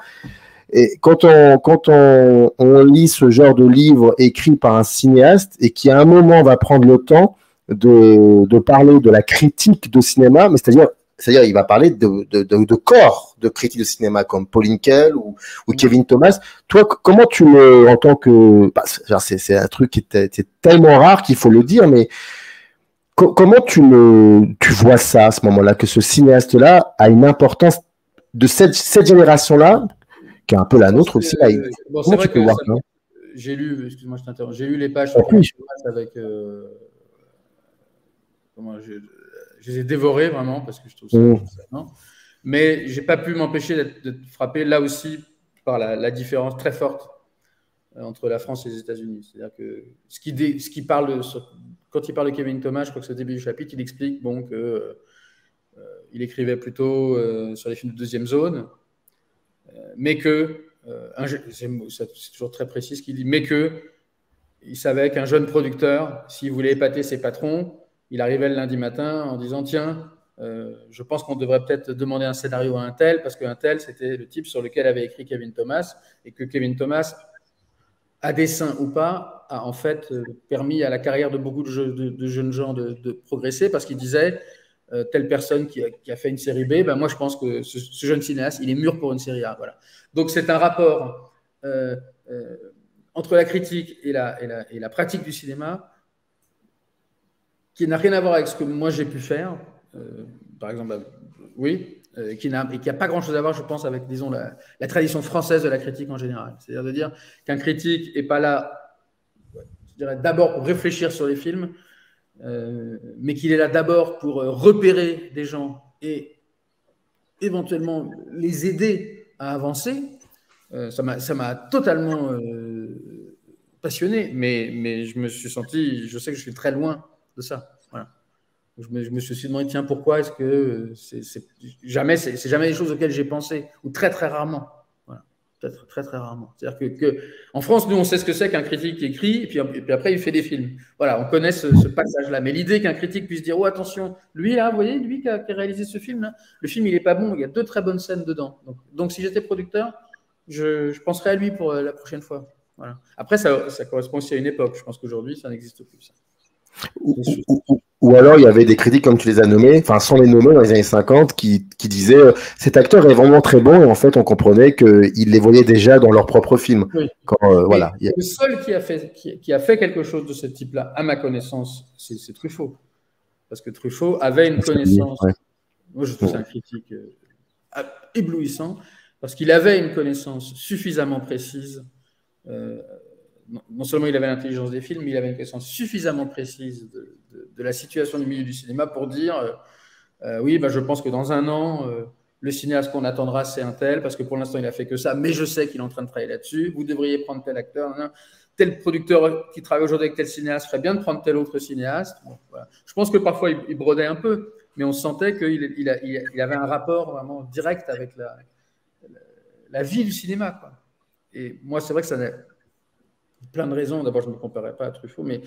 Et quand on lit ce genre de livre écrit par un cinéaste et qui à un moment va prendre le temps de parler de la critique de cinéma, mais c'est-à-dire il va parler de corps de critique de cinéma comme Paul Hinkel ou Kevin Thomas. Toi, comment tu le, en tant que, c'est un truc qui était tellement rare qu'il faut le dire, mais comment tu vois ça à ce moment-là, que ce cinéaste-là a une importance de cette génération-là, qui est un peu la nôtre aussi. Comment tu peux voir ça? J'ai lu, excuse-moi, je t'interromps. J'ai lu les pages sur Kevin Thomas avec. Je les ai dévorés vraiment parce que je trouve ça fascinant. Mais je n'ai pas pu m'empêcher d'être frappé là aussi par la différence très forte entre la France et les États-Unis. C'est-à-dire que quand il parle de Kevin Thomas, je crois que c'est au début du chapitre, il explique qu'il écrivait plutôt sur les films de deuxième zone, mais que, c'est toujours très précis ce qu'il dit, mais qu'il savait qu'un jeune producteur, s'il voulait épater ses patrons, il arrivait le lundi matin en disant « Tiens, je pense qu'on devrait peut-être demander un scénario à un tel, parce qu'un tel, c'était le type sur lequel avait écrit Kevin Thomas, et que Kevin Thomas, à dessein ou pas, a en fait permis à la carrière de beaucoup de jeunes gens de progresser, parce qu'il disait telle personne qui a fait une série B, moi je pense que ce jeune cinéaste, il est mûr pour une série A. » Voilà. Donc c'est un rapport entre la critique et la pratique du cinéma qui n'a rien à voir avec ce que moi j'ai pu faire, par exemple, qui n'a pas grand-chose à voir, je pense, avec, disons, la tradition française de la critique en général. C'est-à-dire de dire qu'un critique n'est pas là, je dirais, d'abord pour réfléchir sur les films, mais qu'il est là d'abord pour repérer des gens et éventuellement les aider à avancer. Ça m'a totalement passionné, mais je me suis senti, je sais que je suis très loin de ça. Voilà. Je me suis aussi demandé, tiens, pourquoi est-ce que c'est jamais des choses auxquelles j'ai pensé, ou très très rarement. Voilà. Peut-être très très rarement. C'est-à-dire que en France, nous, on sait ce que c'est qu'un critique qui écrit, et puis après, il fait des films. Voilà, on connaît ce passage-là. Mais l'idée qu'un critique puisse dire, oh attention, lui là, vous voyez, lui qui a réalisé ce film-là, le film, il est pas bon, il y a 2 très bonnes scènes dedans. Donc si j'étais producteur, je penserais à lui pour la prochaine fois. Voilà. Après, ça correspond aussi à une époque. Je pense qu'aujourd'hui, ça n'existe plus, ça. Ou alors il y avait des critiques comme tu les as nommés, enfin sans les nommer dans les années 50, qui disaient cet acteur est vraiment très bon, et en fait on comprenait qu'ils les voyaient déjà dans leur propre film. Oui. Voilà. Le seul qui a fait quelque chose de ce type-là, à ma connaissance, c'est Truffaut. Parce que Truffaut avait une connaissance. Ouais. Moi je trouve ça un critique éblouissant, parce qu'il avait une connaissance suffisamment précise. Non seulement il avait l'intelligence des films, mais il avait une connaissance suffisamment précise de la situation du milieu du cinéma pour dire oui, je pense que dans un an, le cinéaste qu'on attendra, c'est un tel, parce que pour l'instant, il n'a fait que ça, mais je sais qu'il est en train de travailler là-dessus. Vous devriez prendre tel acteur, tel producteur qui travaille aujourd'hui avec tel cinéaste ferait bien de prendre tel autre cinéaste. Bon, voilà. Je pense que parfois, il brodait un peu, mais on sentait qu'il avait un rapport vraiment direct avec la vie du cinéma, quoi. Et moi, c'est vrai que ça n'a plein de raisons. D'abord, je ne me comparais pas à Truffaut, mais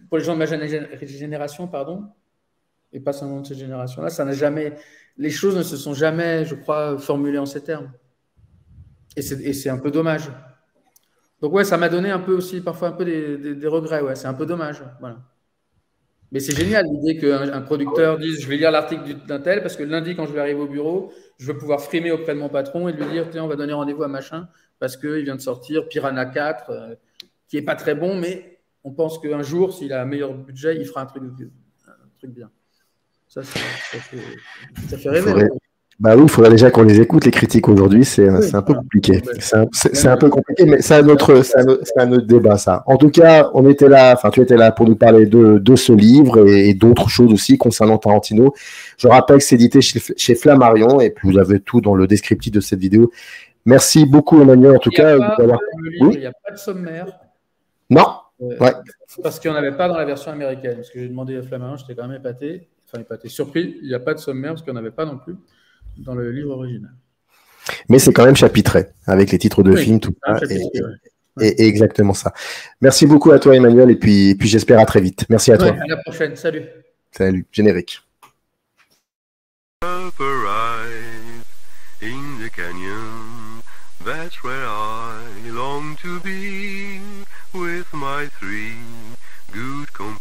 pour les gens de ma génération, pardon, et pas seulement de cette génération-là, les choses ne se sont jamais, je crois, formulées en ces termes. Et c'est un peu dommage. Donc ouais, ça m'a donné un peu aussi, parfois un peu des regrets. Ouais, c'est un peu dommage. Voilà. Mais c'est génial l'idée qu'un producteur dise je vais lire l'article d'un tel parce que lundi, quand je vais arriver au bureau, je vais pouvoir frimer auprès de mon patron et lui dire tiens, on va donner rendez-vous à machin parce qu'il vient de sortir Piranha 4, qui n'est pas très bon, mais on pense qu'un jour, s'il a un meilleur budget, il fera un truc bien. Ça fait rêver. Bah oui, il faudrait déjà qu'on les écoute, les critiques aujourd'hui, c'est un peu compliqué. C'est un peu compliqué, mais c'est un autre débat, ça. En tout cas, tu étais là pour nous parler de ce livre et d'autres choses aussi concernant Tarantino. Je rappelle que c'est édité chez Flammarion et puis vous avez tout dans le descriptif de cette vidéo. Merci beaucoup, Emmanuel, en tout cas. Il n'y a pas de sommaire. Non. Ouais. Parce qu'il n'y en avait pas dans la version américaine. Parce que j'ai demandé à Flammarion, j'étais quand même épaté, surpris. Il n'y a pas de sommaire parce qu'il n'y en avait pas non plus dans le livre original. Mais c'est quand même chapitré, avec les titres de films, tout ça. Et exactement ça. Merci beaucoup à toi, Emmanuel, et puis j'espère à très vite. Merci à toi. À la prochaine. Salut. Salut. Générique. In the canyon, that's where I long to be with my 3 good companions.